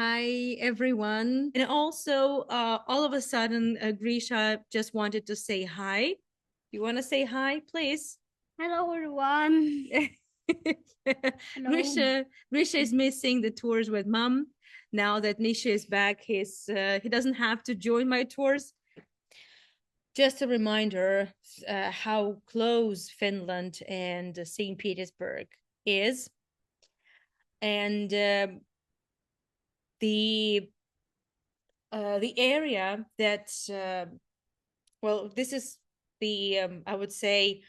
Hi, everyone. And also, all of a sudden, Grisha just wanted to say hi. You want to say hi, please? Hello, everyone. Hello. Grisha is missing the tours with mom. Now that Nisha is back, he doesn't have to join my tours. Just a reminder how close Finland and St. Petersburg is. And the the area that well, this is the I would say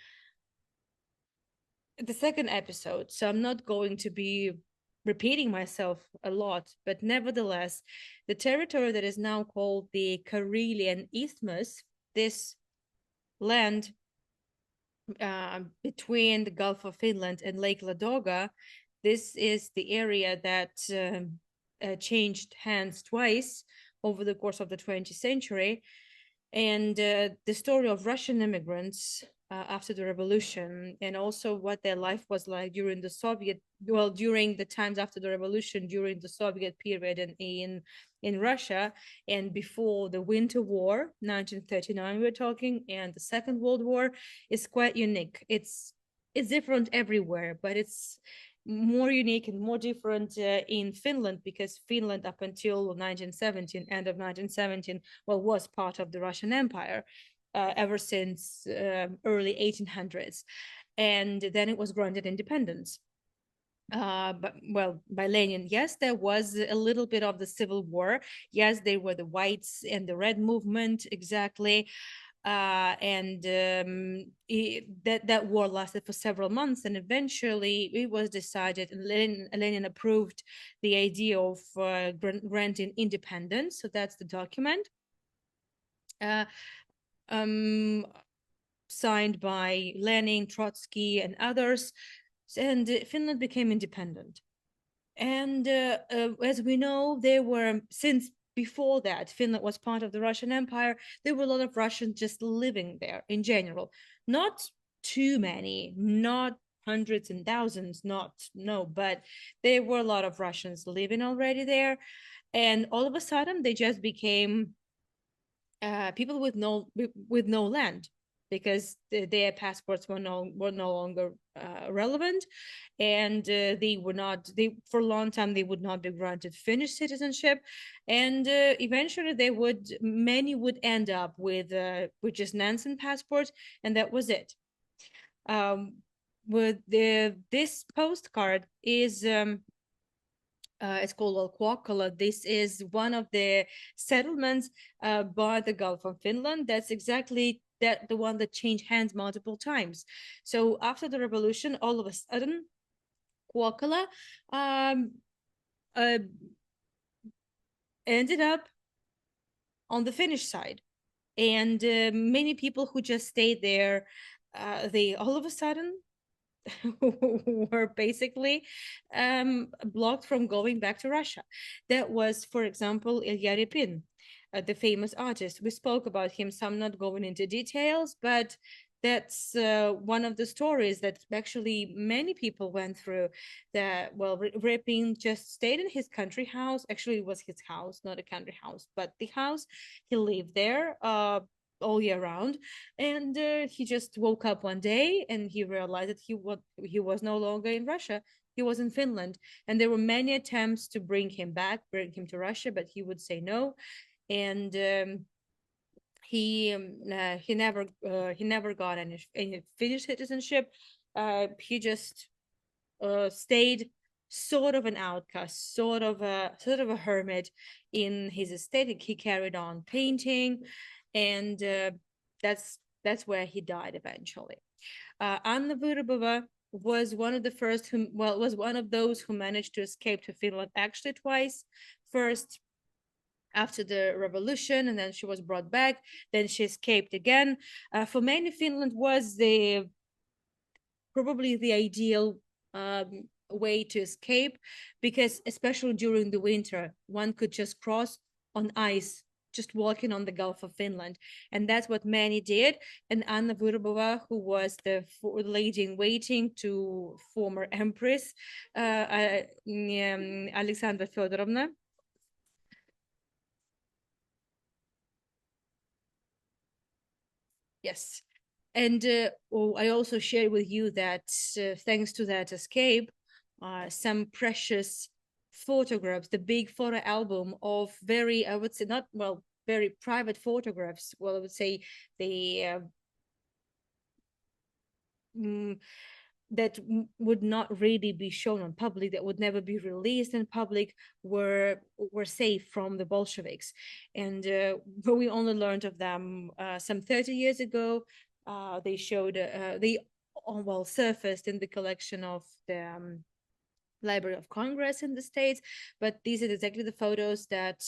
the second episode, so I'm not going to be repeating myself a lot, but nevertheless, the territory that is now called the Karelian Isthmus, this land between the Gulf of Finland and Lake Ladoga, this is the area that changed hands twice over the course of the 20th century. And the story of Russian immigrants after the revolution, and also what their life was like during during the times after the revolution, during the Soviet period, and in Russia, and before the Winter War, 1939, we're talking, and the Second World War, is quite unique. It's different everywhere, but it's more unique and more different in Finland, because Finland, up until 1917, end of 1917, well, was part of the Russian Empire ever since early 1800s, and then it was granted independence. But well, by Lenin, yes, there was a little bit of the civil war. Yes, there were the whites and the red movement, exactly. And that war lasted for several months, and eventually it was decided, and Lenin approved the idea of granting independence. So that's the document. Uh, um, Signed by Lenin, Trotsky, and others, and Finland became independent. And as we know, there were, since before that, Finland was part of the Russian Empire, there were a lot of Russians just living there in general. Not too many, not hundreds and thousands, not, no, but there were a lot of Russians living already there. And all of a sudden, they just became people with no land, because their passports were no longer relevant, and they were not, they, for a long time, they would not be granted Finnish citizenship, and eventually they would, many would end up with just Nansen passports, and that was it. With this postcard is it's called Kuokkala. This is one of the settlements by the Gulf of Finland. That's exactly that, the one that changed hands multiple times. So after the revolution, all of a sudden, Kuokkala um, uh, ended up on the Finnish side, and many people who just stayed there, they all of a sudden were basically blocked from going back to Russia. That was, for example, Ilya Repin, the famous artist. We spoke about him, so I'm not going into details, but that's one of the stories that actually many people went through. That, well, Repin just stayed in his country house. Actually, it was his house, not a country house, but the house. He lived there all year round, and he just woke up one day and he realized that he was no longer in Russia. He was in Finland, and there were many attempts to bring him back, bring him to Russia, but he would say no. And he never got any Finnish citizenship. He just stayed sort of an outcast, sort of a hermit in his estate. He carried on painting, and that's where he died eventually. Anna Vyrubova was one of the first who, well, was one of those who managed to escape to Finland, actually twice. First after the revolution, and then she was brought back. Then she escaped again. For many, Finland was probably the ideal way to escape, because especially during the winter, one could just cross on ice, just walking on the Gulf of Finland. And that's what many did. And Anna Vyrubova, who was the lady in waiting to former Empress Alexandra Fedorovna, Yes. And I also shared with you that thanks to that escape, some precious photographs, the big photo album of very, I would say, not, well, very private photographs. Well, I would say the mm, that would not really be shown on public, that would never be released in public, were safe from the Bolsheviks, and we only learned of them some 30 years ago. They showed they well surfaced in the collection of the Library of Congress in the States, but these are exactly the photos that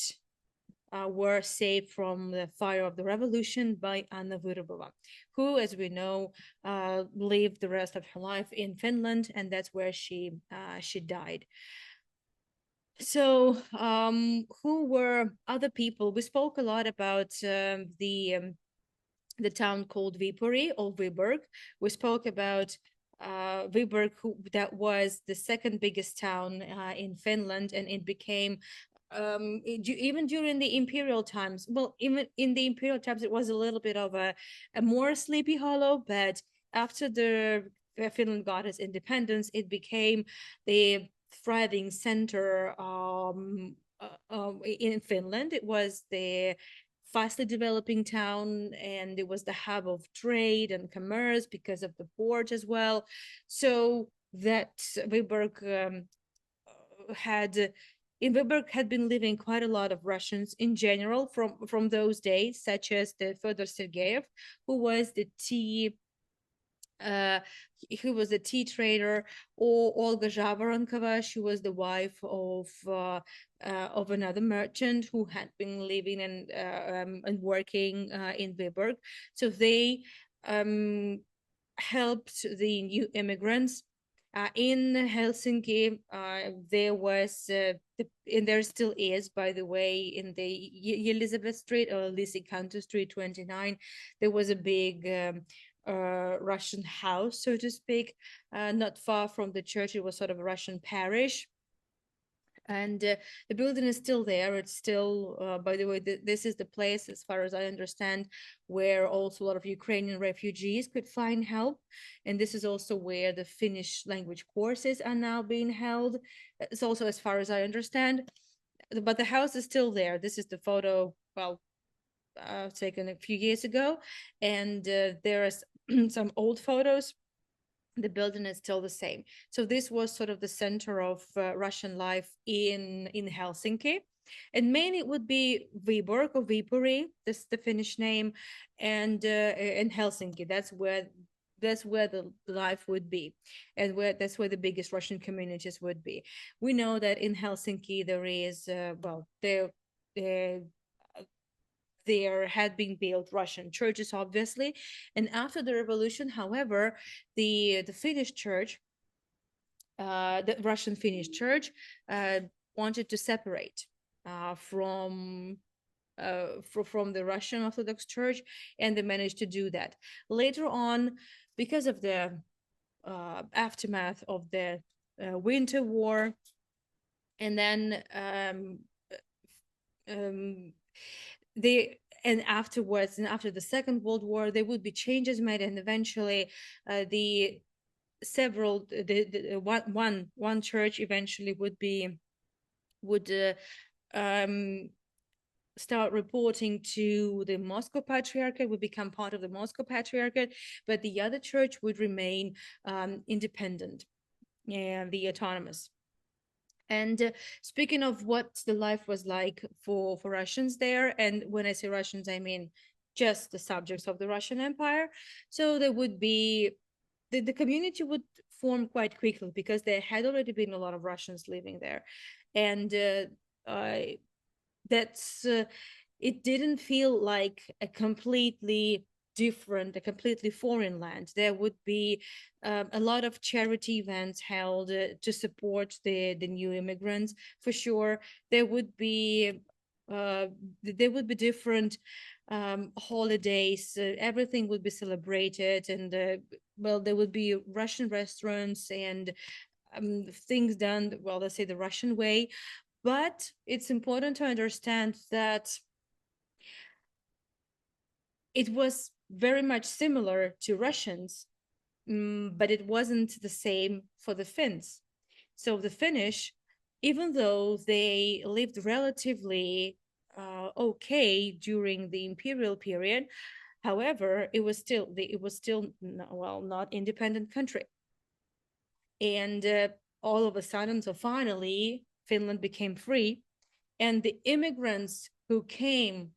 were saved from the fire of the revolution by Anna Vyrubova, who, as we know, lived the rest of her life in Finland, and that's where she died. So, who were other people? We spoke a lot about the town called Vyborg or Vyborg. We spoke about Vyborg, that was the second biggest town in Finland, and it became even during the imperial times. Well, even in the imperial times, it was a little bit of a more sleepy hollow, but after the Finland got its independence, it became the thriving center in Finland. It was the fastly developing town, and it was the hub of trade and commerce because of the port as well. So that Vyborg had in Vyborg had been living quite a lot of Russians in general from those days, such as the Fyodor Sergeyev, who was the tea uh, who was a tea trader, or Olga Zhavoronkova. She was the wife of another merchant who had been living and working in Vyborg. So they helped the new immigrants. In Helsinki, there was, and there still is, by the way, in the Elizabeth Street or Lisi Cantor Street 29, there was a big Russian house, so to speak, not far from the church. It was sort of a Russian parish, and the building is still there. It's still, by the way, this is the place, as far as I understand, where also a lot of Ukrainian refugees could find help, and this is also where the Finnish language courses are now being held. It's also, as far as I understand, but the house is still there. This is the photo, well, taken a few years ago, and there are some old photos. The building is still the same. So this was sort of the center of Russian life in Helsinki, and mainly it would be Vyborg or Vipuri, this is the Finnish name, and in Helsinki. That's where the life would be, and that's where the biggest Russian communities would be. We know that in Helsinki there is there had been built Russian churches, obviously. And after the revolution, however, the Finnish church, the Russian Finnish church, wanted to separate from the Russian Orthodox Church, and they managed to do that. Later on, because of the aftermath of the Winter War, and then they and afterwards, and after the Second World War, there would be changes made, and eventually the several the one church eventually would start reporting to the Moscow Patriarchate, would become part of the Moscow Patriarchate, but the other church would remain independent and the autonomous. And speaking of what the life was like for Russians there, and when I say Russians, I mean just the subjects of the Russian Empire. So there would be the community would form quite quickly because there had already been a lot of Russians living there, and that's it didn't feel like a completely different, a completely foreign land. There would be a lot of charity events held to support the new immigrants, for sure. There would be different holidays. Everything would be celebrated, and well, there would be Russian restaurants and things done, well, let's say the Russian way. But it's important to understand that it was very much similar to Russians, but it wasn't the same for the Finns. So the Finnish, even though they lived relatively okay during the imperial period, however, it was still not independent country. And all of a sudden, so finally, Finland became free, and the immigrants who came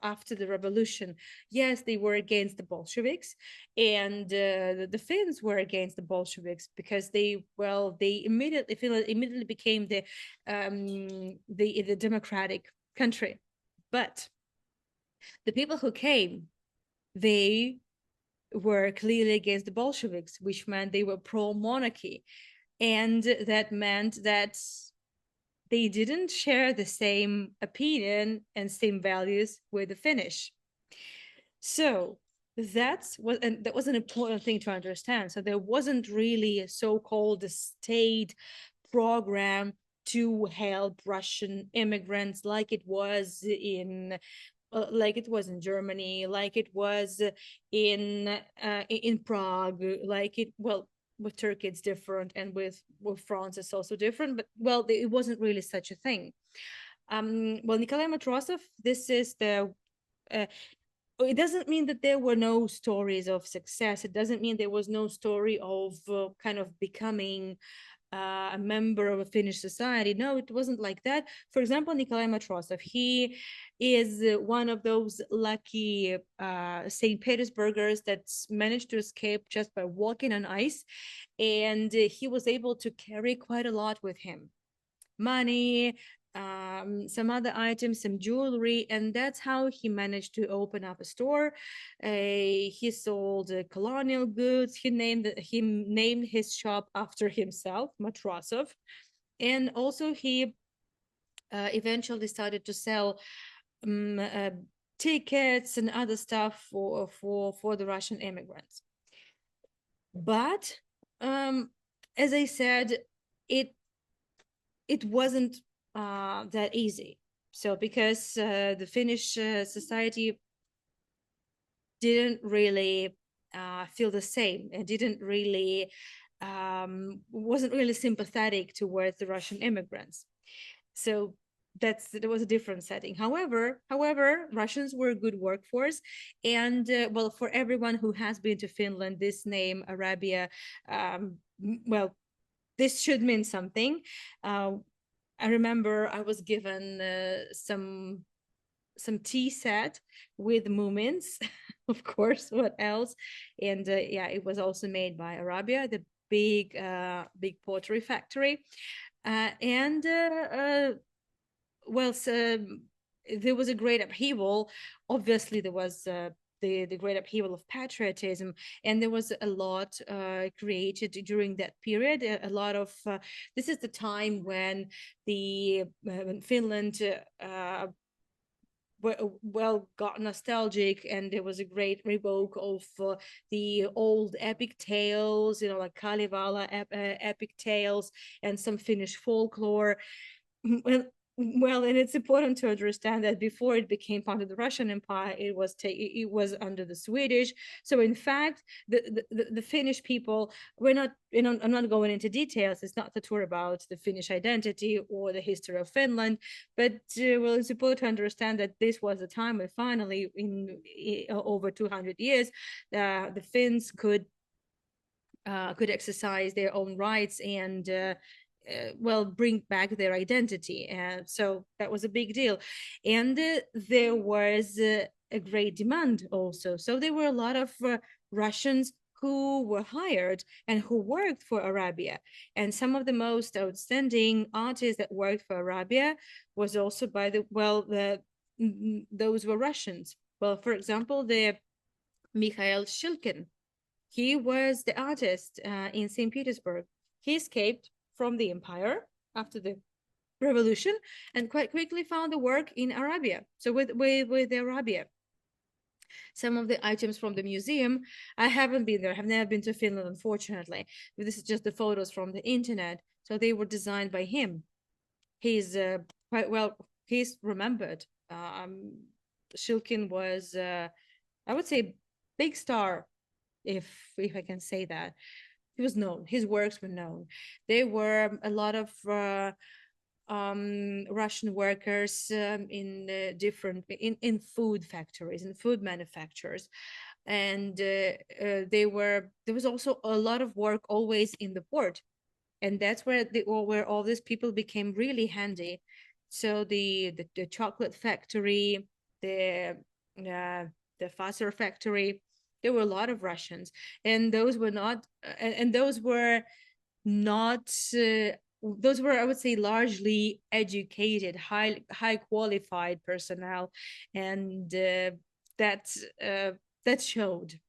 after the revolution, yes, they were against the Bolsheviks, and the Finns were against the Bolsheviks because Finland immediately became the democratic country. But the people who came, they were clearly against the Bolsheviks, which meant they were pro-monarchy, and that meant that they didn't share the same opinion and same values with the Finnish. So that was an important thing to understand. So there wasn't really a so-called state program to help Russian immigrants like it was in Germany, like it was in Prague, with Turkey it's different, and with France it's also different. But it wasn't really such a thing. Nikolai Matrosov, this is the. It doesn't mean that there were no stories of success. It doesn't mean there was no story of kind of becoming a member of a Finnish society. No, it wasn't like that. For example, Nikolai Matrosov, he is one of those lucky St. Petersburgers that managed to escape just by walking on ice. And he was able to carry quite a lot with him. Money, some other items, some jewelry, and that's how he managed to open up a store. He sold colonial goods. He named his shop after himself, Matrosov, and also he eventually started to sell tickets and other stuff for the Russian immigrants. But as I said, it wasn't that easy. So because the Finnish society didn't really feel the same, and wasn't really sympathetic towards the Russian immigrants. So there was a different setting. However, Russians were a good workforce, and for everyone who has been to Finland, this name Arabia, this should mean something. I remember I was given some tea set with Moomins, of course. What else? And it was also made by Arabia, the big pottery factory. There was a great upheaval. Obviously, there was the great upheaval of patriotism, and there was a lot created during that period. A lot of this is the time when when Finland got nostalgic, and there was a great revoke of the old epic tales, like Kalevala epic tales and some Finnish folklore. And it's important to understand that before it became part of the Russian Empire, it was under the Swedish. So in fact, the Finnish people, I'm not going into details. It's not the tour about the Finnish identity or the history of Finland, but it's important to understand that this was a time when finally, in over 200 years, the Finns could exercise their own rights and bring back their identity. And so that was a big deal. And there was a great demand also. So there were a lot of Russians who were hired and who worked for Arabia. And some of the most outstanding artists that worked for Arabia was also those were Russians. Well, for example, the Mikhail Shilkin, he was the artist in St. Petersburg. He escaped from the empire after the revolution and quite quickly found the work in Arabia. So with Arabia, some of the items from the museum, I haven't been there. I have never been to Finland, unfortunately. This is just the photos from the internet. So they were designed by him. He's he's remembered. Shilkin was, I would say, big star, if I can say that. He was known. His works were known. There were a lot of Russian workers in different in food factories and food manufacturers, and there was also a lot of work always in the port, and that's where all these people became really handy. So the chocolate factory, the Faser factory, there were a lot of Russians, and those were not, and those were not. Those were, I would say, largely educated, high qualified personnel, and that uh, that showed.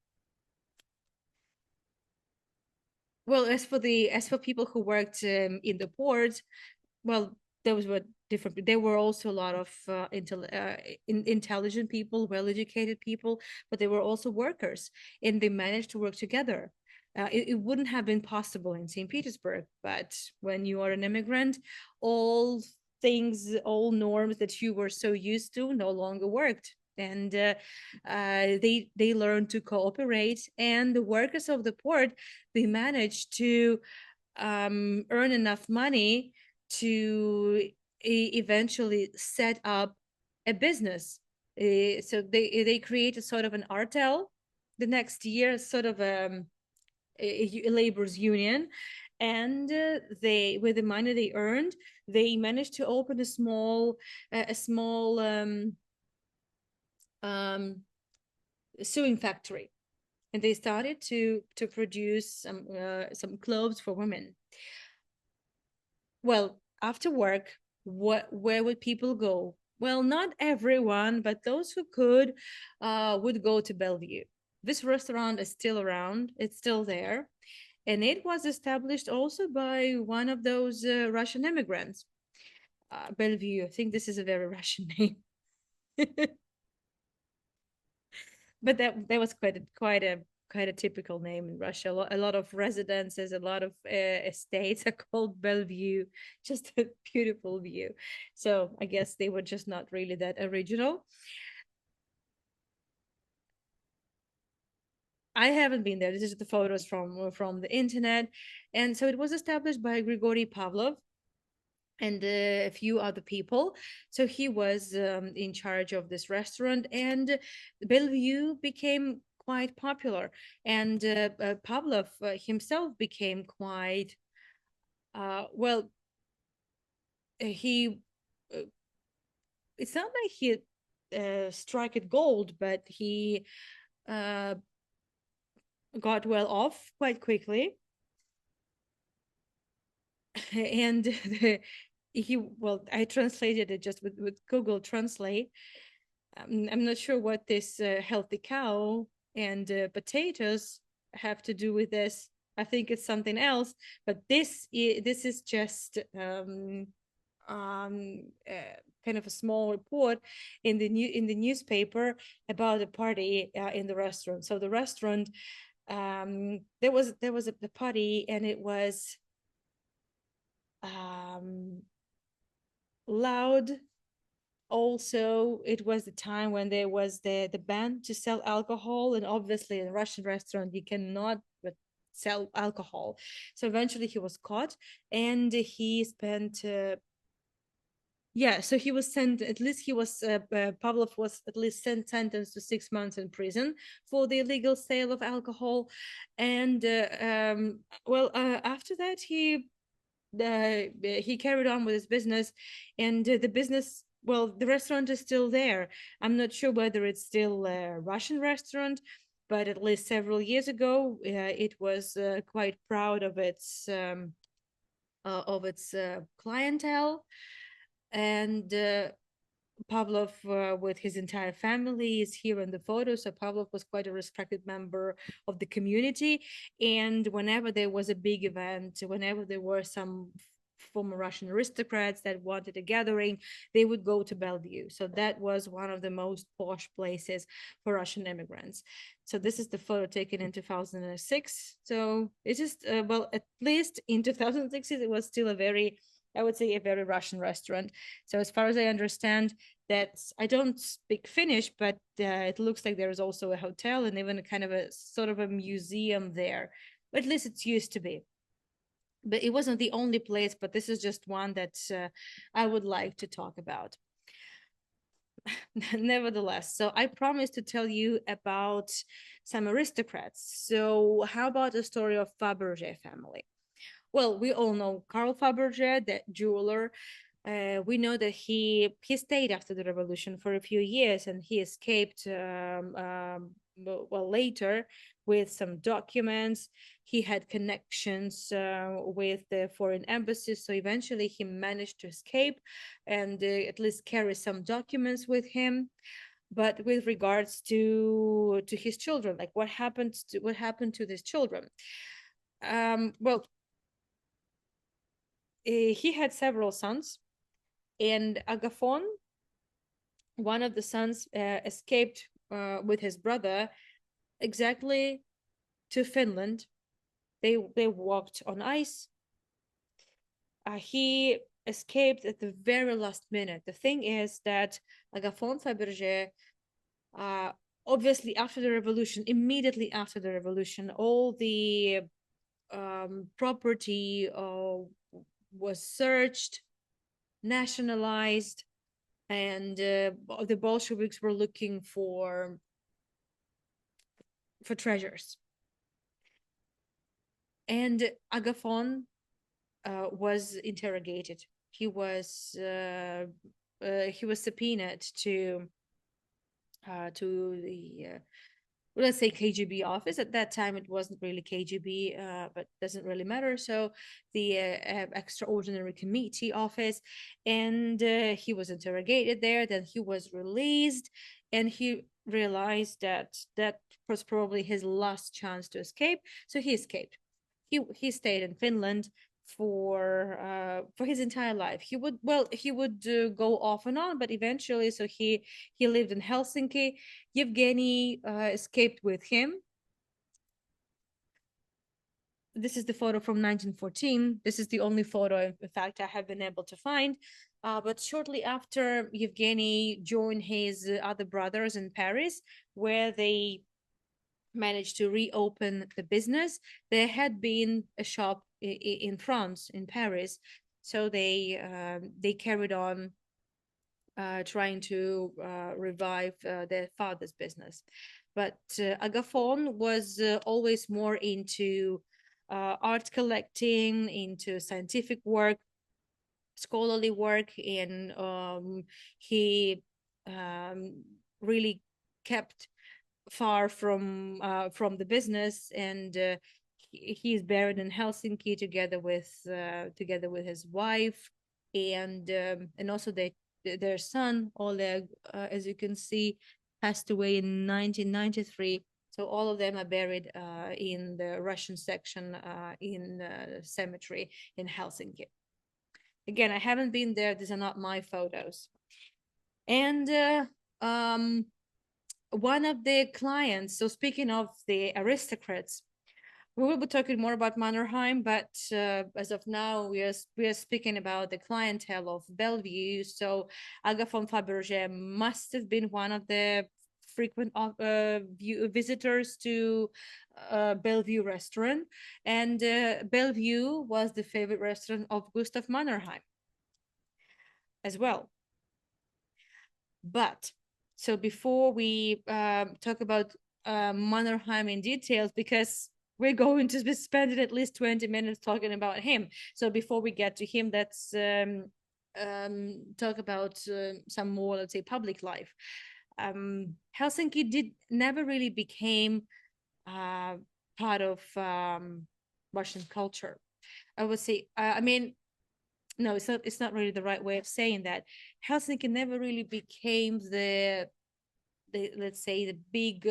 Well, as for people who worked in the port, well, those were different. There were also a lot of intelligent people, well-educated people, but they were also workers, and they managed to work together. It wouldn't have been possible in St. Petersburg, but when you are an immigrant, all things, all norms that you were so used to no longer worked. And they learned to cooperate, and the workers of the port, they managed to earn enough money to eventually set up a business. So they created sort of an artel the next year, sort of a labor's union, and they, with the money they earned, they managed to open a small um, sewing factory, and they started to produce some clothes for women. Well, after work, where would people go? Well, not everyone, but those who could would go to Bellevue. This restaurant is still around, it's still there. And it was established also by one of those Russian immigrants. Bellevue, I think this is a very Russian name. But that was quite a typical name in Russia. A lot of residences, a lot of estates are called Bellevue, just a beautiful view. So I guess they were just not really that original. I haven't been there. This is the photos from the internet, and so it was established by Grigory Pavlov and a few other people. So he was in charge of this restaurant, and Bellevue became quite popular. And Pavlov himself became quite well. He uh, it's not like he struck it gold, but he uh, got well off quite quickly. And he, well, I translated it just with Google Translate. I'm not sure what this healthy cow and potatoes have to do with this. I think it's something else, but this is just kind of a small report in the newspaper about a party in the restaurant. So the restaurant, there was a party, and it was um, loud. Also, it was the time when there was the ban to sell alcohol, and obviously in a Russian restaurant you cannot sell alcohol. So eventually he was caught, and he spent yeah, so he was sent, at least he was Pavlov was at least sentenced to 6 months in prison for the illegal sale of alcohol. And well, after that he carried on with his business, and the business, well, the restaurant is still there. I'm not sure whether it's still a Russian restaurant, but at least several years ago it was quite proud of its clientele. And Pavlov, with his entire family, is here in the photo. So Pavlov was quite a respected member of the community. And whenever there was a big event, whenever there were some former Russian aristocrats that wanted a gathering, they would go to Bellevue. So that was one of the most posh places for Russian immigrants. So this is the photo taken in 2006. So it's just, well, at least in 2006, it was still a very I would say a very Russian restaurant. So as far as I understand, that's, I don't speak Finnish, but it looks like there is also a hotel and even a kind of a sort of a museum there. At least it's used to be. But it wasn't the only place, but this is just one that I would like to talk about. Nevertheless, so I promised to tell you about some aristocrats. So how about the story of Fabergé family? Well, we all know Carl Fabergé, the jeweler. We know that he stayed after the revolution for a few years and he escaped well later with some documents. He had connections with the foreign embassies, so eventually he managed to escape and at least carry some documents with him. But with regards to his children, like what happened to these children? Well, he had several sons, and Agathon, one of the sons, escaped with his brother exactly to Finland. They walked on ice. He escaped at the very last minute. The thing is that Agathon Fabergé, uh, obviously after the revolution, immediately after the revolution, all the property was searched, nationalized, and the Bolsheviks were looking for treasures. And Agathon was interrogated. He was subpoenaed to the let's say KGB office. At that time, it wasn't really KGB, but doesn't really matter. So the Extraordinary Committee office, and he was interrogated there. Then he was released, and he realized that that was probably his last chance to escape. So he escaped. He stayed in Finland for his entire life. He would go off and on, but eventually, so he lived in Helsinki. Yevgeny escaped with him. This is the photo from 1914. This is the only photo, in fact, I have been able to find. But shortly after, Yevgeny joined his other brothers in Paris, where they managed to reopen the business. There had been a shop in France, in Paris, so they carried on trying to revive their father's business. But Agathon was always more into art collecting, into scientific work, scholarly work, and he really kept far from the business, and he's buried in Helsinki together with his wife and also their son Oleg, as you can see, passed away in 1993. So all of them are buried in the Russian section in the cemetery in Helsinki. Again, I haven't been there. These are not my photos. And one of the clients, so speaking of the aristocrats, we will be talking more about Mannerheim, but as of now, we are speaking about the clientele of Bellevue. So Agathon Fabergé must have been one of the frequent visitors to Bellevue restaurant, and Bellevue was the favorite restaurant of Gustav Mannerheim as well. But so before we talk about Mannerheim in details, because we're going to be spending at least 20 minutes talking about him. So before we get to him, let's talk about some more, let's say, public life. Helsinki never really became part of Russian culture. I would say, I mean, no, it's not really the right way of saying that. Helsinki never really became the let's say the big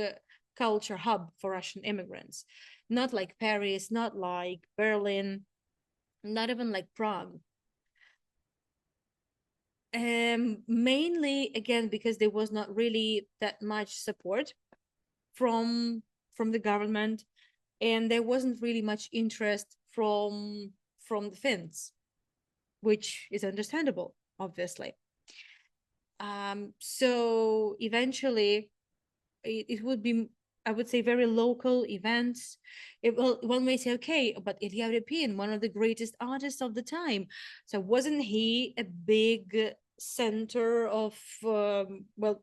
culture hub for Russian immigrants. Not like Paris, not like Berlin, not even like Prague. Mainly again because there was not really that much support from the government, and there wasn't really much interest from the Finns. which is understandable, obviously. So eventually it would be, I would say, very local events. Well, one may say, okay, but Ilya Repin, one of the greatest artists of the time, so wasn't he a big center of well,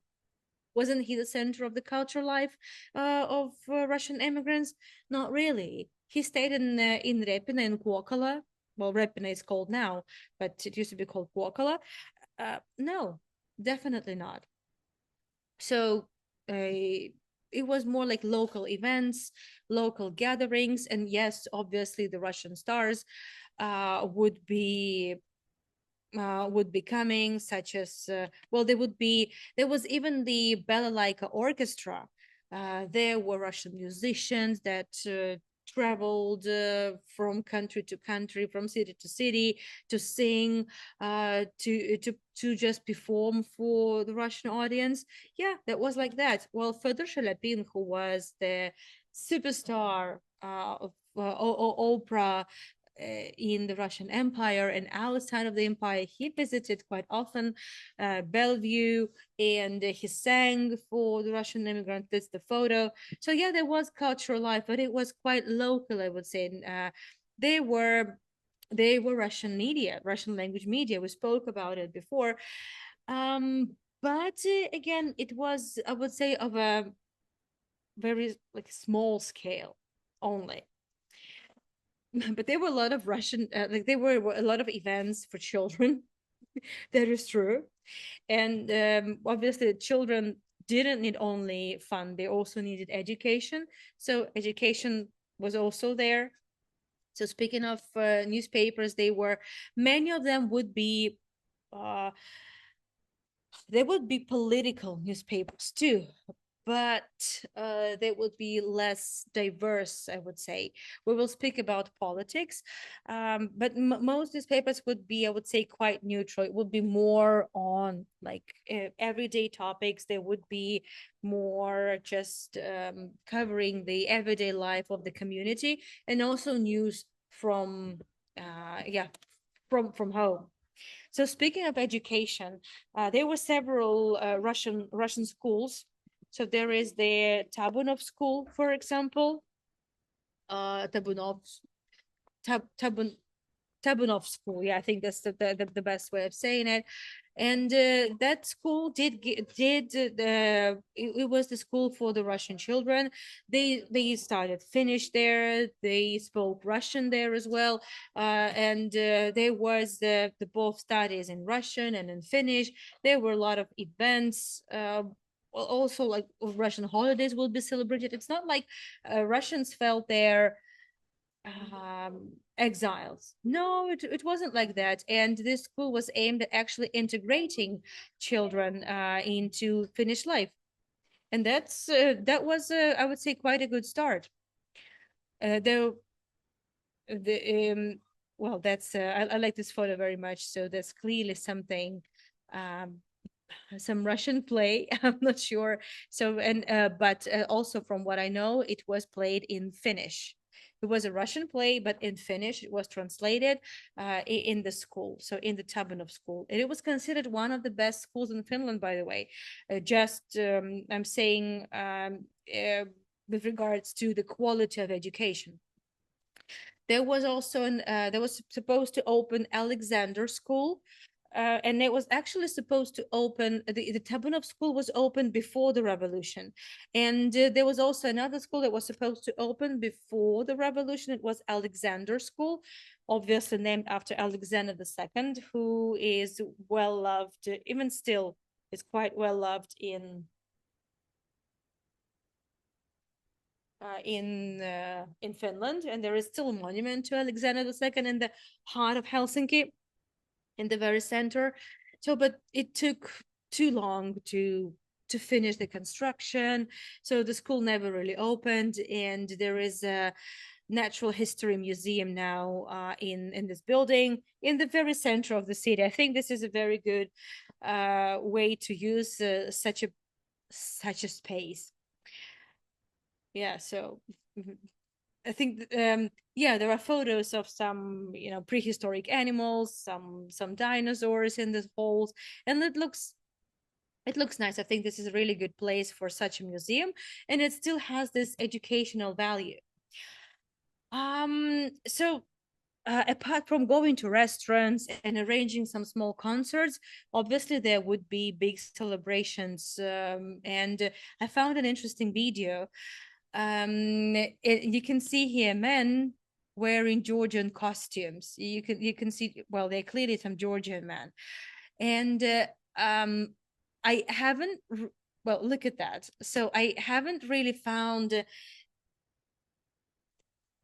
wasn't he the center of the cultural life of Russian immigrants? Not really. He stayed in Repina in Kuokala. Well, Repina is called now, but it used to be called Kuokala. No, definitely not. So it was more like local events, local gatherings, and yes, obviously the Russian stars would be coming, such as well, there was even the Balalaika orchestra. There were Russian musicians that traveled from country to country, from city to city, to sing, to just perform for the Russian audience. Yeah, that was like that. Well, Fyodor Shaliapin, who was the superstar of opera in the Russian Empire and outside of the empire, he visited quite often Bellevue, and he sang for the Russian immigrants. That's the photo. So yeah, there was cultural life, but it was quite local, I would say. They were they were Russian media, Russian language media. We spoke about it before. But again, it was, I would say, of a very like small scale only. But there were a lot of Russian, like there were a lot of events for children. That is true. And obviously, children didn't need only fun, they also needed education. So, education was also there. So, speaking of newspapers, many of them would be. There would be political newspapers too, but they would be less diverse, I would say. We will speak about politics, but most newspapers would be, I would say, quite neutral. It would be more on like everyday topics. There would be more just covering the everyday life of the community, and also news from, yeah, from home. So speaking of education, there were several Russian schools. So there is the Tabunov school, for example. Tabunov Tab, Tabun Tabunov school. Yeah, I think that's the best way of saying it. And that school it was the school for the Russian children. They started Finnish there. They spoke Russian there as well. And there was the both studies in Russian and in Finnish. There were a lot of events. Also, like Russian holidays will be celebrated. It's not like Russians felt their exiles. No, it wasn't like that. And this school was aimed at actually integrating children into Finnish life. And that was, I would say, quite a good start. Though the well, that's I like this photo very much. So that's clearly something, um, some Russian play. I'm not sure. So and but also from what I know, it was played in Finnish. It was a Russian play, but in Finnish. It was translated in the school, so in the Tabunov school. And it was considered one of the best schools in Finland, by the way. I'm saying with regards to the quality of education. There was also there was supposed to open Alexander School, and it was actually supposed to open, the Tabunov school was opened before the revolution. And there was also another school that was supposed to open before the revolution. It was Alexander School, obviously named after Alexander II, who is well loved, even still is quite well loved in Finland, and there is still a monument to Alexander II in the heart of Helsinki, in the very center. So, but it took too long to finish the construction, so the school never really opened. And there is a natural history museum now in this building in the very center of the city. I think this is a very good way to use such a space. Yeah, so I think yeah, there are photos of some, prehistoric animals, some dinosaurs in the halls, and it looks nice. I think this is a really good place for such a museum, and it still has this educational value. So apart from going to restaurants and arranging some small concerts, obviously there would be big celebrations. And I found an interesting video. You can see here men wearing Georgian costumes. You can see, well, they're clearly some Georgian men, and I haven't. Well, look at that. So I haven't really found.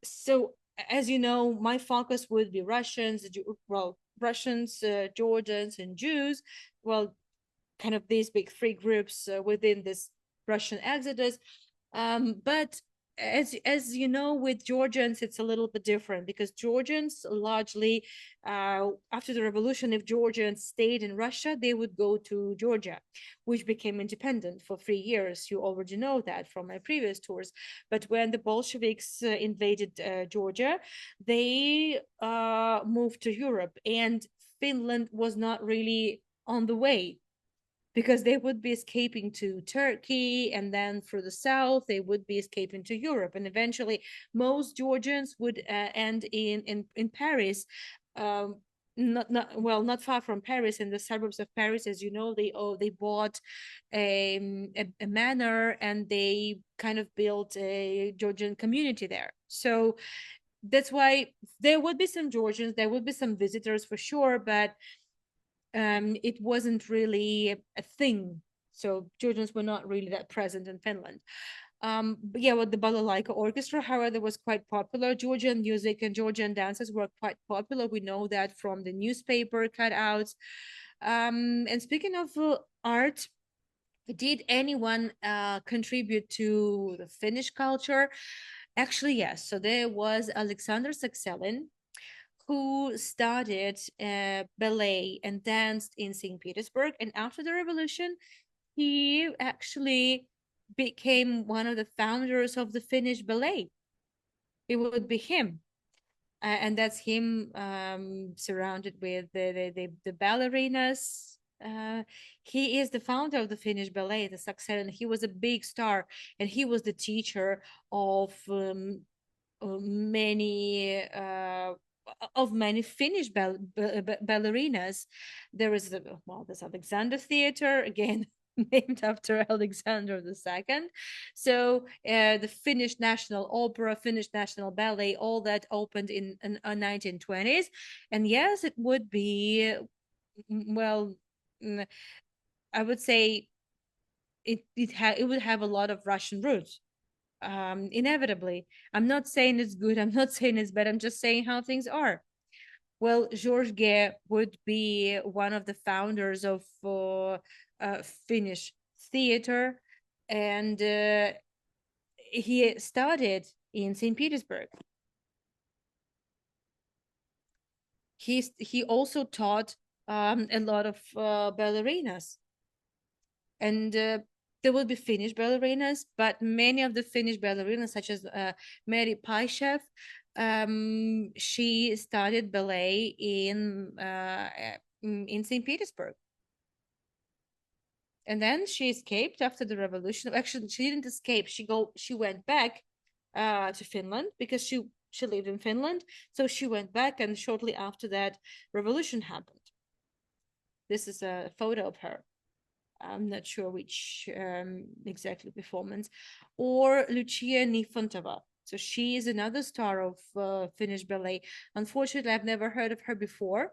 So as you know, my focus would be Russians, well, Russians, Georgians, and Jews. Well, kind of these big three groups within this Russian exodus. But as you know, with Georgians, it's a little bit different because Georgians largely, after the revolution, if Georgians stayed in Russia, they would go to Georgia, which became independent for 3 years. You already know that from my previous tours. But when the Bolsheviks invaded Georgia, they moved to Europe, and Finland was not really on the way because they would be escaping to Turkey, and then through the south they would be escaping to Europe, and eventually most Georgians would end in Paris. Not far from Paris, in the suburbs of Paris. As you know, they bought a manor, and they kind of built a Georgian community there. So that's why there would be some Georgians, there would be some visitors for sure, but it wasn't really a thing. So Georgians were not really that present in Finland. But yeah, with the balalaika orchestra, however, was quite popular. Georgian music and Georgian dances were quite popular. We know that from the newspaper cutouts. And speaking of art, did anyone contribute to the Finnish culture? Actually, yes. So there was Alexander Sakselin, who studied ballet and danced in St. Petersburg. And after the revolution, he actually became one of the founders of the Finnish ballet. It would be him. And that's him surrounded with the ballerinas. He is the founder of the Finnish ballet, the Sakselin. He was a big star, and he was the teacher of many Finnish ballerinas. There is this Alexander Theater, again named after Alexander II. So the Finnish National Opera, Finnish National Ballet, all that opened in 1920s. And yes, it would be, well, I would say it would have a lot of Russian roots, inevitably. I'm not saying it's good, I'm not saying it's bad, I'm just saying how things are. Well, George would be one of the founders of Finnish theater, and he studied in St. Petersburg. He also taught a lot of ballerinas, and there will be Finnish ballerinas, but many of the Finnish ballerinas, such as Mary Paishev, she studied ballet in St. Petersburg. And then she escaped after the revolution. Actually, she didn't escape. She went back to Finland because she lived in Finland. So she went back, and shortly after that, revolution happened. This is a photo of her. I'm not sure which exactly performance. Or Lucia Nifontova. So she is another star of Finnish ballet. Unfortunately, I've never heard of her before,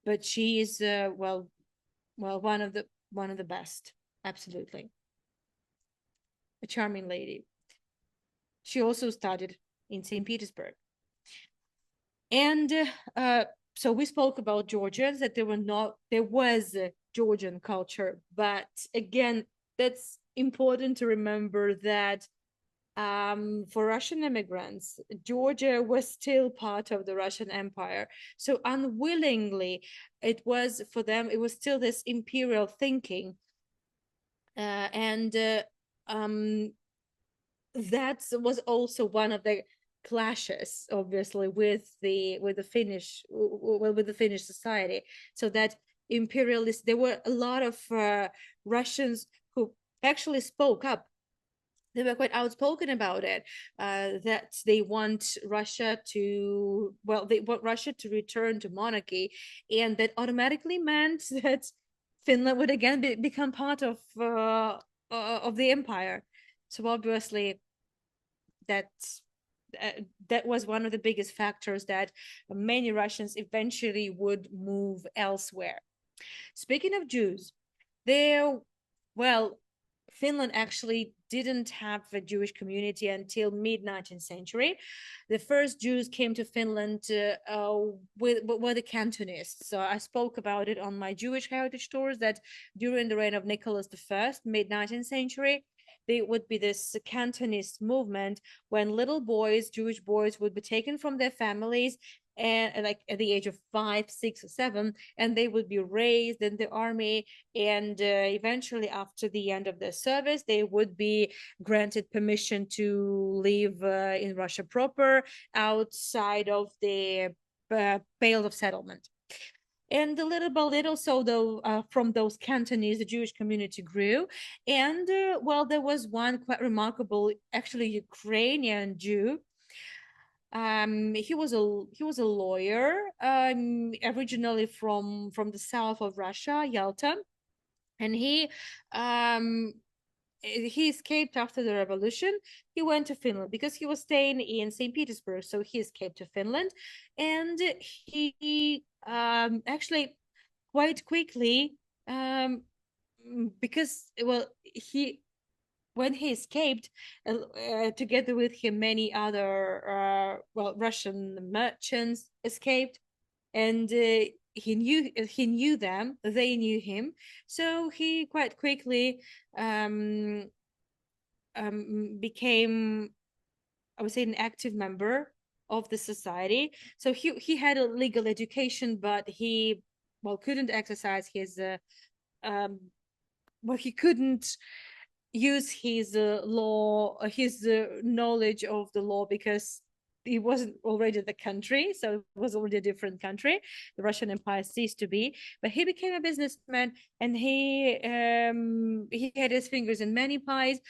but she is one of the best. Absolutely, a charming lady. She also studied in St. Petersburg, and so we spoke about Georgians, that there was a Georgian culture, but again, that's important to remember that for Russian immigrants, Georgia was still part of the Russian Empire. So unwillingly, it was for them, it was still this imperial thinking. And that was also one of the clashes, obviously, with the Finnish, well, with the Finnish society. So that imperialists, there were a lot of Russians who actually spoke up. They were quite outspoken about it, that they want Russia to, well, they want Russia to return to monarchy, and that automatically meant that Finland would again become part of the empire. So obviously, that that was one of the biggest factors that many Russians eventually would move elsewhere. Speaking of Jews, there, well, Finland actually didn't have a Jewish community until mid 19th century. The first Jews came to Finland were the Cantonists. So I spoke about it on my Jewish heritage tours that during the reign of Nicholas I, mid 19th century, there would be this Cantonist movement when little boys, Jewish boys, would be taken from their families and like at the age of 5, 6, or 7, and they would be raised in the army, and eventually after the end of their service they would be granted permission to live in Russia proper, outside of the pale of settlement. And little by little, so though from those Cantonese, the Jewish community grew, and well, there was one quite remarkable, actually Ukrainian Jew. He was a lawyer, originally from the south of Russia, Yalta, and he escaped after the revolution. He went to Finland because he was staying in St. Petersburg, so he escaped to Finland, and he actually quite quickly, because, well, he when he escaped, together with him, many other well, Russian merchants escaped, and he knew them, they knew him, so he quite quickly um, became, I would say, an active member of the society. So he had a legal education, but he, well, couldn't exercise his um, well, he couldn't use his his knowledge of the law, because he wasn't already the country, so it was already a different country. The Russian Empire ceased to be, but he became a businessman, and he had his fingers in many pies.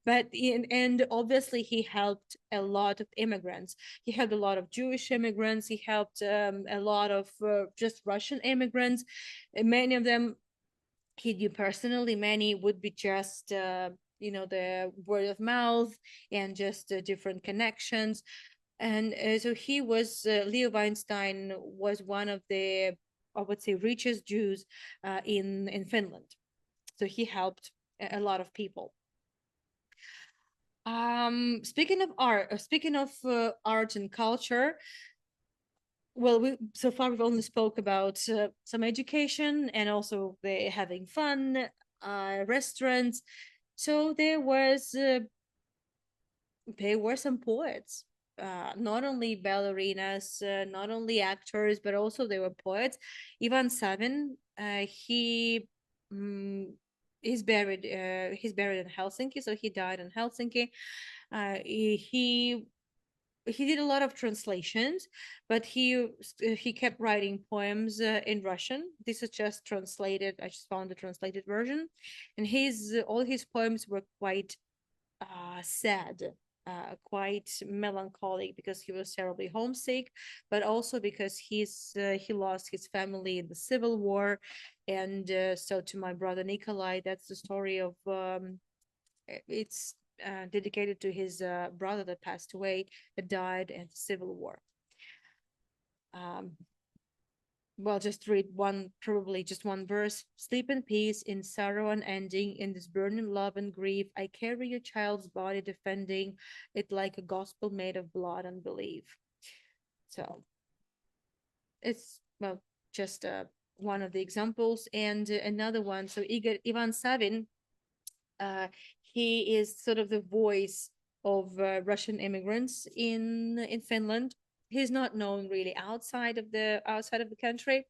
And obviously he helped a lot of immigrants. He helped a lot of Jewish immigrants. He helped a lot of just Russian immigrants. Many of them he knew personally, many would be just the word of mouth and just different connections. And so he was, Leo Weinstein was one of the, I would say, richest Jews in Finland. So he helped a lot of people. Speaking of art and culture, well, we so far we've only spoke about some education and also the having fun, restaurants. So there were some poets, not only ballerinas, not only actors, but also there were poets. Ivan Savin, he he's buried in Helsinki, so he died in Helsinki. He did a lot of translations, but he kept writing poems in Russian. This is just translated. I just found the translated version, and his all his poems were quite sad, quite melancholic, because he was terribly homesick, but also because he lost his family in the Civil War, and so to my brother Nikolai, that's the story of it's dedicated to his brother that passed away, that died in the Civil War. Well, just read one, probably just one verse. Sleep in peace, in sorrow unending, in this burning love and grief. I carry your child's body, defending it like a gospel made of blood and belief. So it's, well, just one of the examples, and another one. So Ivan Savin, he is sort of the voice of Russian immigrants in Finland. He's not known really outside of the country.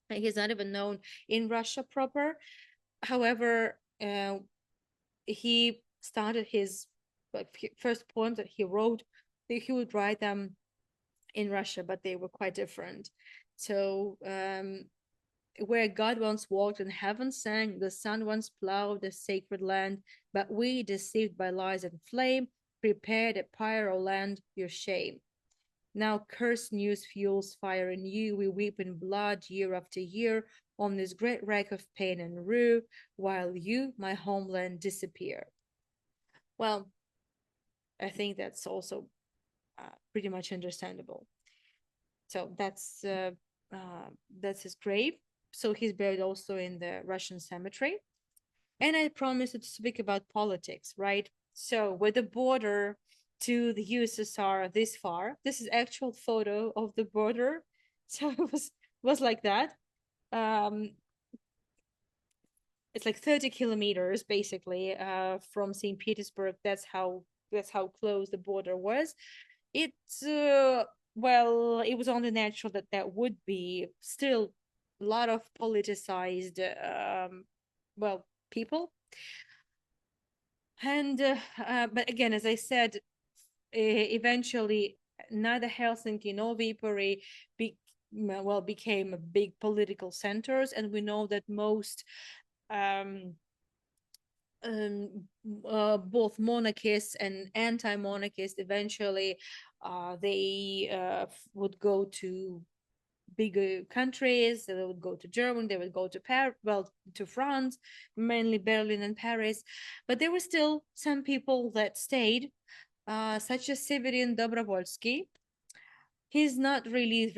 He's not even known in Russia proper. However, he started his, like, first poems that he wrote he would write them in Russia, but they were quite different. So where God once walked and heaven sang, the sun once plowed the sacred land, but we, deceived by lies and flame, prepared a pyre, O land, your shame. Now cursed news fuels fire in you. We weep in blood year after year on this great wreck of pain and rue, while you, my homeland, disappear. Well, I think that's also pretty much understandable. So that's his grave. So he's buried also in the Russian cemetery. And I promised to speak about politics, right? So with the border to the USSR this far, this is actual photo of the border. So it was like that. Um, it's like 30 kilometers basically from St. Petersburg. That's how close the border was. It's well, it was only natural that that would be still a lot of politicized well, people. And but again, as I said, eventually neither Helsinki nor Viipuri became big political centers, and we know that most um, both monarchists and anti-monarchists eventually they would go to bigger countries. They would go to Germany, they would go to to France, mainly Berlin and Paris. But there were still some people that stayed, such as Severin Dobrovolsky. He's not really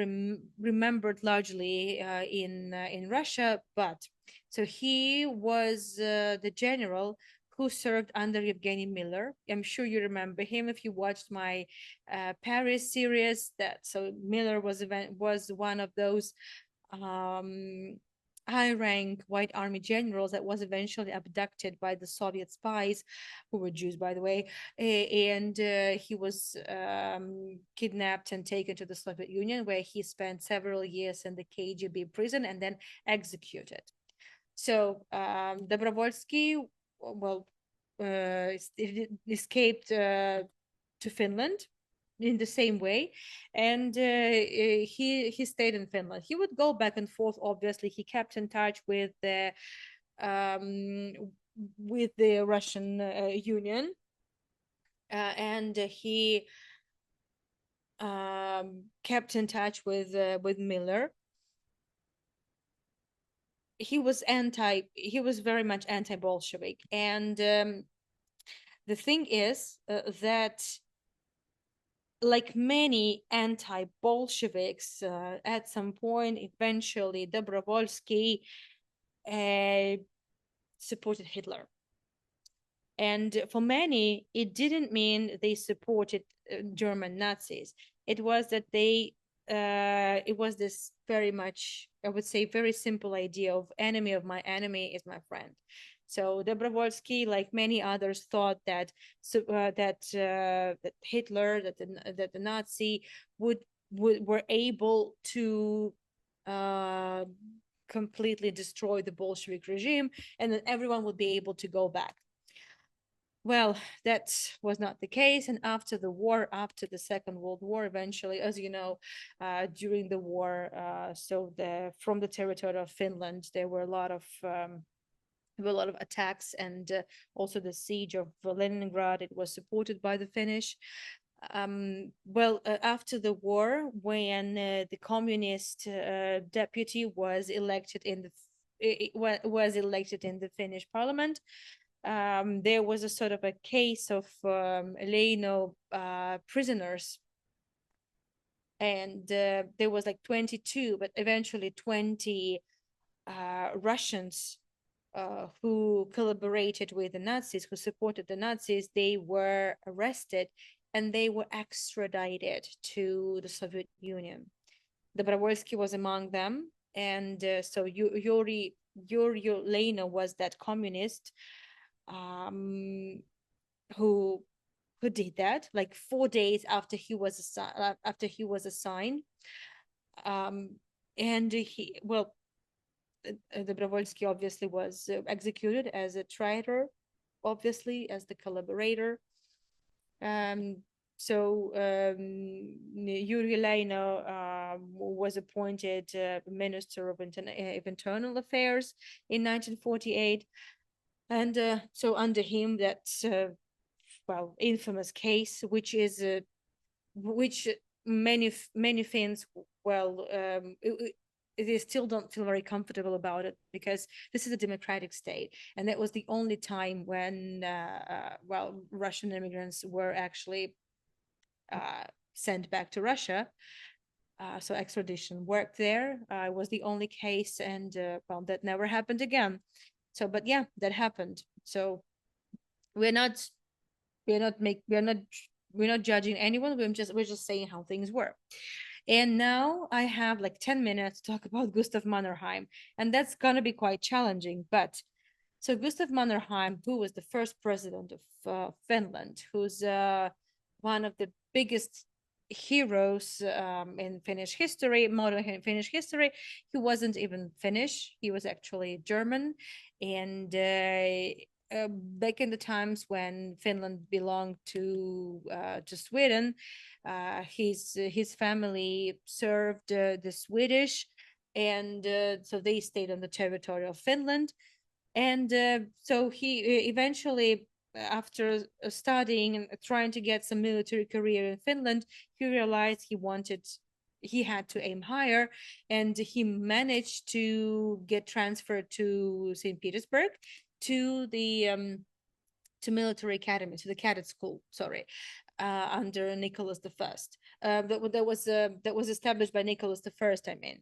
remembered largely in Russia, but so he was the general who served under Yevgeny Miller. I'm sure you remember him if you watched my Paris series. That so Miller was one of those um, high-rank White Army generals that was eventually abducted by the Soviet spies, who were Jews, by the way, and he was kidnapped and taken to the Soviet Union, where he spent several years in the KGB prison and then executed. So Dobrovolsky, well, escaped to Finland in the same way, and he stayed in Finland. He would go back and forth. Obviously, he kept in touch um, with the Russian Union, and he kept in touch with Miller. He was very much anti-Bolshevik, and the thing is that like many anti-Bolsheviks, at some point, eventually Dobrovolsky supported Hitler. And for many, it didn't mean they supported German Nazis. It was that it was this very much, I would say, very simple idea of enemy of my enemy is my friend. So Dobrovolsky, like many others, thought that that Hitler, that the Nazi were able to completely destroy the Bolshevik regime, and then everyone would be able to go back. Well, that was not the case. And after the Second World War, eventually, as you know, during the war, from the territory of Finland, there were a lot of attacks, and also the siege of Leningrad. It was supported by the Finnish. After the war, when the communist deputy was elected in the Finnish parliament, there was a sort of a case of Leino prisoners, and there was like 22, but eventually 20 Russians who collaborated with the Nazis, who supported the Nazis. They were arrested and they were extradited to the Soviet Union. Dobrovolsky was among them, and so Yuri Leino was that communist who did that like 4 days after he was assigned. And Dobrovolsky obviously was executed as a traitor, obviously as the collaborator. so Yuri Leno was appointed Minister of Internal Affairs in 1948. And so under him, that's well, infamous case, which is which many Finns, well, they still don't feel very comfortable about it, because this is a democratic state, and that was the only time when well, Russian immigrants were actually sent back to Russia. So extradition worked there. It was the only case, and well, that never happened again. So, but yeah, that happened. So we're not we're not judging anyone. We're just saying how things were. And now I have like 10 minutes to talk about Gustav Mannerheim, and that's gonna be quite challenging. But so Gustav Mannerheim, who was the first president of Finland, who's one of the biggest heroes in Finnish history, modern Finnish history. He wasn't even Finnish; he was actually German, and back in the times when Finland belonged to Sweden, his family served the Swedish, and so they stayed on the territory of Finland. And so he eventually, after studying and trying to get some military career in Finland, he realized he had to aim higher, and he managed to get transferred to St. Petersburg, to the to military academy, to the cadet school, sorry, under Nicholas the First. That was established by Nicholas the First, I mean.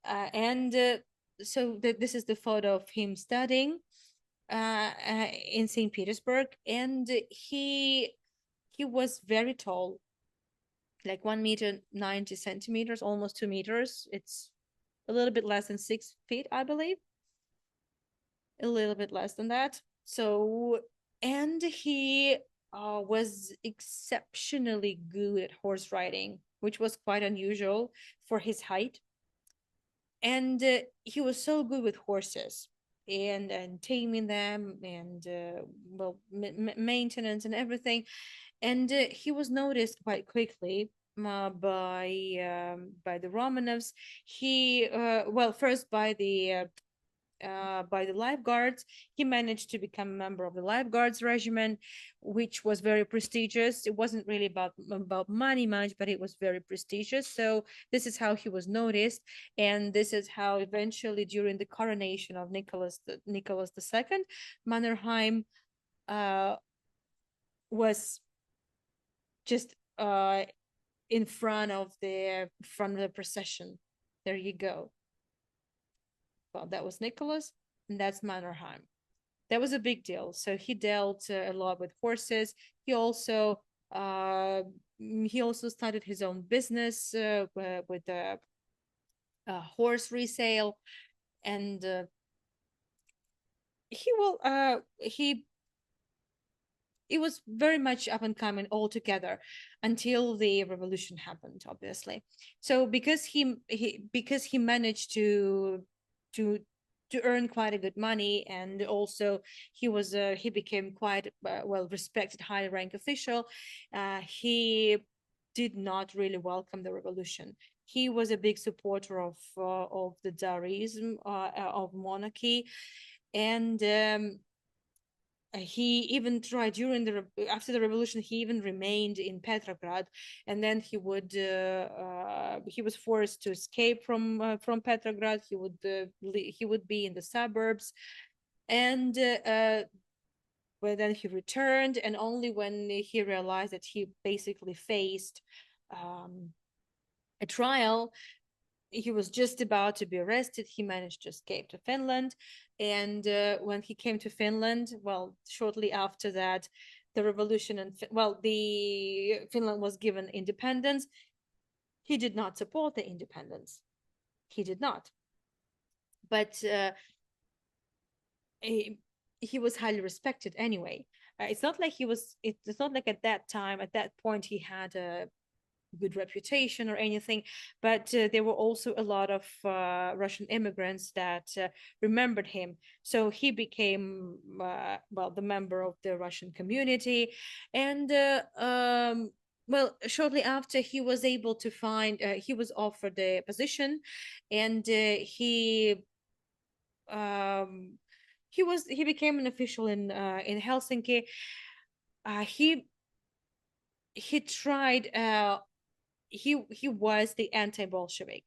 And so this is the photo of him studying in St. Petersburg, and he was very tall, like 1 meter 90 centimeters, almost 2 meters. It's a little bit less than 6 feet, I believe. A little bit less than that. So, and he was exceptionally good at horse riding, which was quite unusual for his height. And he was so good with horses, and taming them, and well, maintenance and everything. And he was noticed quite quickly by the Romanovs. He well, first by the lifeguards. He managed to become a member of the lifeguards regiment, which was very prestigious. It wasn't really about money much, but it was very prestigious. So this is how he was noticed, and this is how eventually, during the coronation of Nicholas II, Mannerheim was just in front of the procession. There you go. Well, that was Nicholas, and that's Mannerheim. That was a big deal. So he dealt a lot with horses. He also started his own business with horse resale, and he it was very much up and coming altogether until the revolution happened, obviously. So because he managed to earn quite a good money, and also he became quite well respected high rank official, he did not really welcome the revolution. He was a big supporter of the Tsarism, of monarchy, and he even tried after the revolution. He even remained in Petrograd, and then he was forced to escape from Petrograd. He would be in the suburbs, and but then he returned, and only when he realized that he basically faced a trial, he was just about to be arrested, he managed to escape to Finland. And when he came to Finland, well, shortly after that, the revolution, and the Finland was given independence. He did not support the independence. He did not. But he was highly respected anyway. It's not like at that point, he had a good reputation or anything, but there were also a lot of Russian immigrants that remembered him. So he became the member of the Russian community, and well, shortly after he was able to find, he was offered a position, and um, he became an official in Helsinki. He tried. He was the anti-Bolshevik,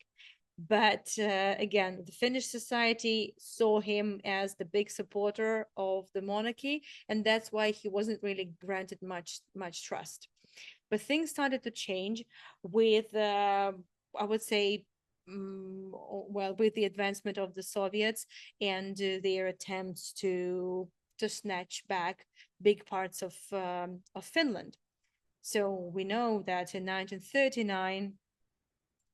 but again, the Finnish society saw him as the big supporter of the monarchy, and that's why he wasn't really granted much trust. But things started to change with, I would say, well, with the advancement of the Soviets and their attempts to snatch back big parts of Finland. So we know that in 1939,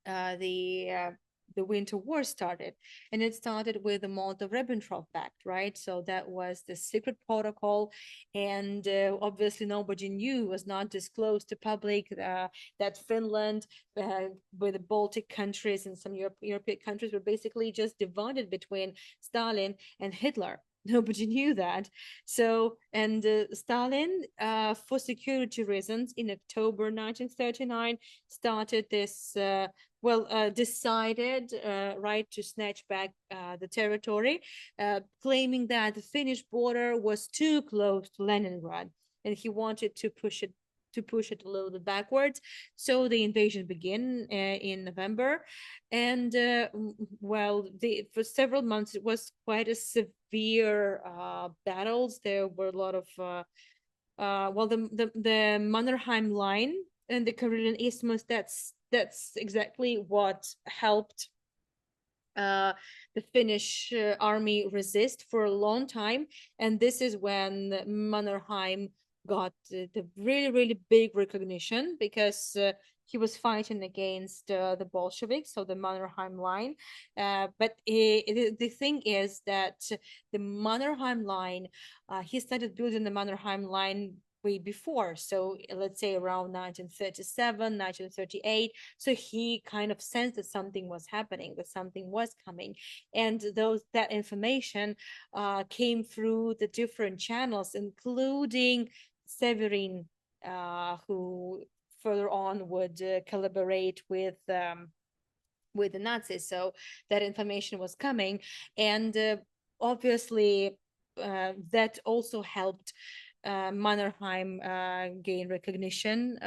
uh, the uh, the Winter War started, and it started with the Molotov-Ribbentrop Pact, right? So that was the secret protocol, and obviously nobody knew, was not disclosed to public, that Finland, with the Baltic countries and some European countries, were basically just divided between Stalin and Hitler. Nobody knew that. So, and Stalin, for security reasons, in October 1939, started this decided, right, to snatch back the territory, claiming that the Finnish border was too close to Leningrad, and he wanted to push it a little bit backwards. So the invasion began in November, and for several months it was quite a severe battles. There were a lot of the Mannerheim line and the Karelian Isthmus. That's exactly what helped the Finnish army resist for a long time, and this is when Mannerheim got the really really big recognition, because he was fighting against the Bolsheviks, so the Mannerheim line. But the thing is that the Mannerheim line, he started building the Mannerheim line way before, so let's say around 1937, 1938. So he kind of sensed that something was happening, that something was coming, and that information came through the different channels, including Severin, who further on would collaborate with the Nazis. So that information was coming, and obviously that also helped Mannerheim gain recognition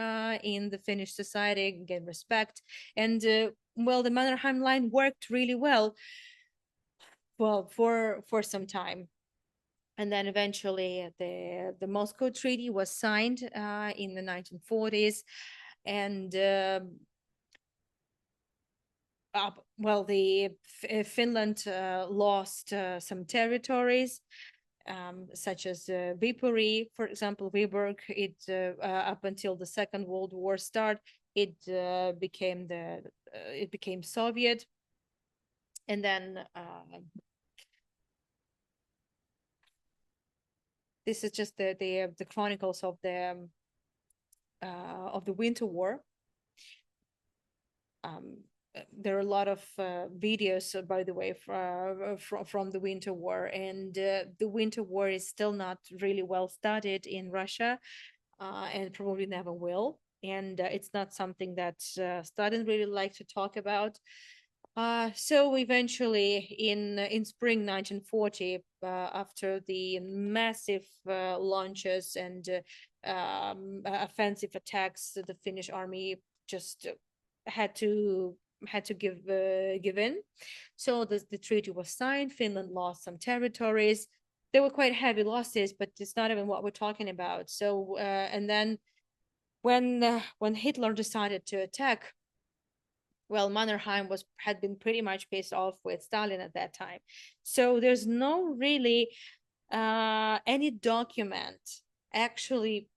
in the Finnish society, gain respect, and the Mannerheim line worked really well, for some time. And then eventually the Moscow Treaty was signed in the 1940s, and the Finland lost some territories, such as Viipuri, for example, Vyborg. It up until the Second World War start, it became Soviet, and then this is just the chronicles of the Winter War. There are a lot of videos, by the way, from the Winter War, and the Winter War is still not really well studied in Russia, and probably never will. And it's not something that Stalin really liked to talk about. So eventually, in spring 1940, after the massive launches and offensive attacks, the Finnish army just had to give in. So the treaty was signed. Finland lost some territories. They were quite heavy losses, but it's not even what we're talking about. So and then when Hitler decided to attack, well, Mannerheim had been pretty much pissed off with Stalin at that time. So there's no really any document actually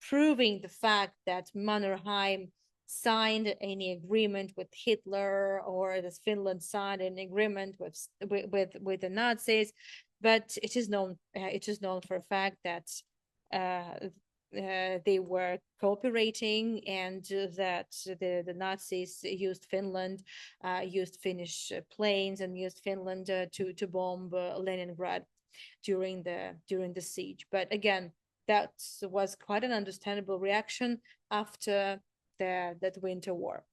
proving the fact that Mannerheim signed any agreement with Hitler, or that Finland signed an agreement with the Nazis. But it is known for a fact that they were cooperating, and that the Nazis used Finland, used Finnish planes, and used Finland to bomb Leningrad during the siege. But again, that was quite an understandable reaction after that winter war.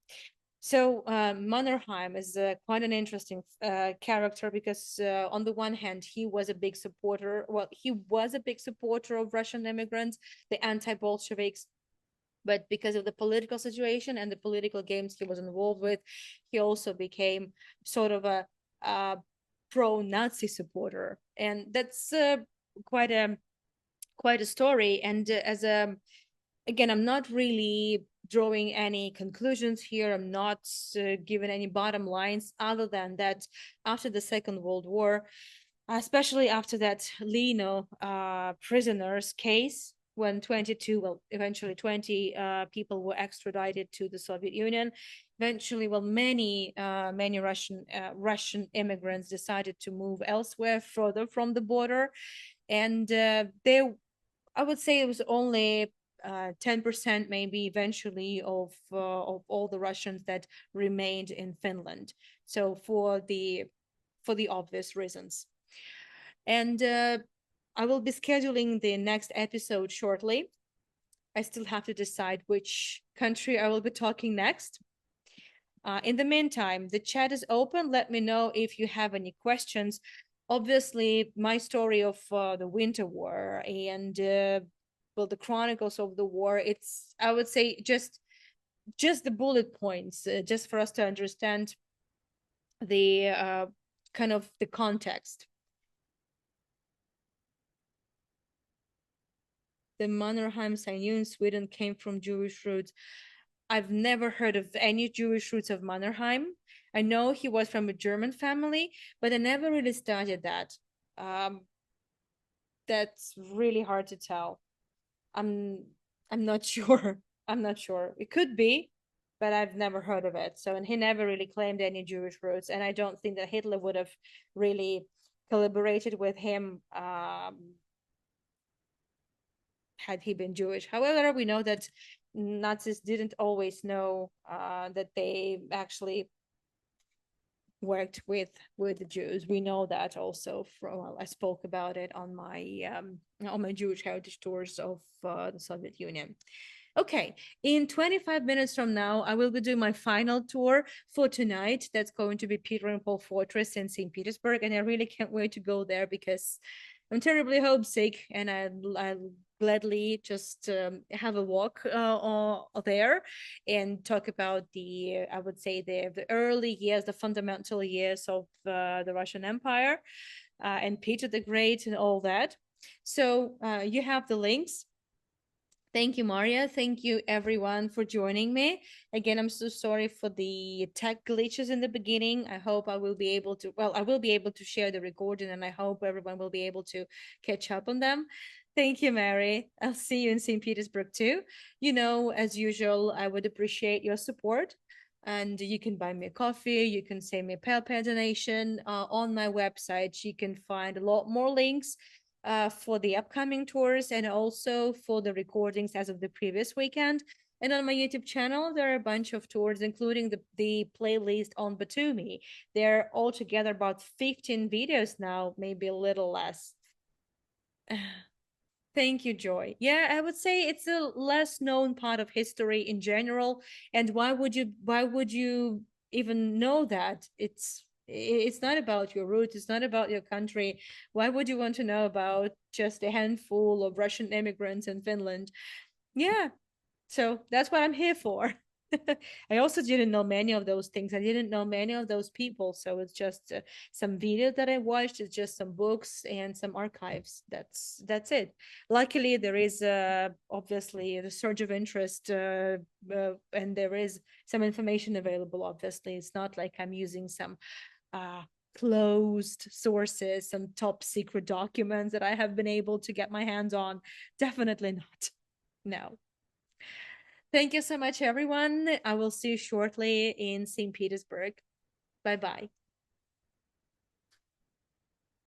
So Mannerheim is quite an interesting character because on the one hand, he was a big supporter. Well, he was a big supporter of Russian immigrants, the anti-Bolsheviks. But because of the political situation and the political games he was involved with, he also became sort of a pro-Nazi supporter, and that's quite a quite a story. And as a again, I'm not really drawing any conclusions here. I'm not giving any bottom lines other than that after the Second World War, especially after that Lino prisoners case, when 22, well, eventually 20 people were extradited to the Soviet Union. Eventually, well, many Russian immigrants decided to move elsewhere, further from the border, and I would say it was only 10% maybe eventually of all the Russians that remained in Finland. So for the obvious reasons. And I will be scheduling the next episode shortly. I still have to decide which country I will be talking next. In the meantime, the chat is open. Let me know if you have any questions. Obviously, my story of the Winter War and well, the chronicles of the war. It's, I would say, just the bullet points, just for us to understand the kind of the context. The Mannerheims I knew in Sweden came from Jewish roots. I've never heard of any Jewish roots of Mannerheim. I know he was from a German family, but I never really studied that. Um, that's really hard to tell. I'm I'm not sure. I'm not sure. It could be, but I've never heard of it. So, and he never really claimed any Jewish roots, and I don't think that Hitler would have really collaborated with him had he been Jewish. However, we know that Nazis didn't always know that they actually worked with the Jews. We know that also from, well, I spoke about it on my Jewish heritage tours of the Soviet Union. Okay, in 25 minutes from now, I will be doing my final tour for tonight. That's going to be Peter and Paul Fortress in St. Petersburg, and I really can't wait to go there because I'm terribly homesick, and I'll gladly just have a walk there and talk about the, I would say, the early years, the fundamental years of the Russian Empire and Peter the Great and all that. So you have the links. Thank you, Maria. Thank you, everyone, for joining me. Again, I'm so sorry for the tech glitches in the beginning. I hope I will be able to, well, I will be able to share the recording, and I hope everyone will be able to catch up on them. Thank you, Mary. I'll see you in St. Petersburg too. You know, as usual, I would appreciate your support. And you can buy me a coffee. You can send me a PayPal donation on my website. You can find a lot more links for the upcoming tours and also for the recordings as of the previous weekend. And on my YouTube channel, there are a bunch of tours, including the playlist on Batumi. They're altogether about 15 videos now, maybe a little less. Thank you, Joy. Yeah, I would say it's a less known part of history in general. And why would you even know that? It's not about your roots, it's not about your country. Why would you want to know about just a handful of Russian immigrants in Finland? Yeah, so that's what I'm here for. I also didn't know many of those things. I didn't know many of those people. So it's just some videos that I watched. It's just some books and some archives. That's it. Luckily, there is obviously the surge of interest, and there is some information available. Obviously, it's not like I'm using some uh, closed sources, some top secret documents that I have been able to get my hands on. Definitely not. No. Thank you so much, everyone. I will see you shortly in St. Petersburg. Bye bye.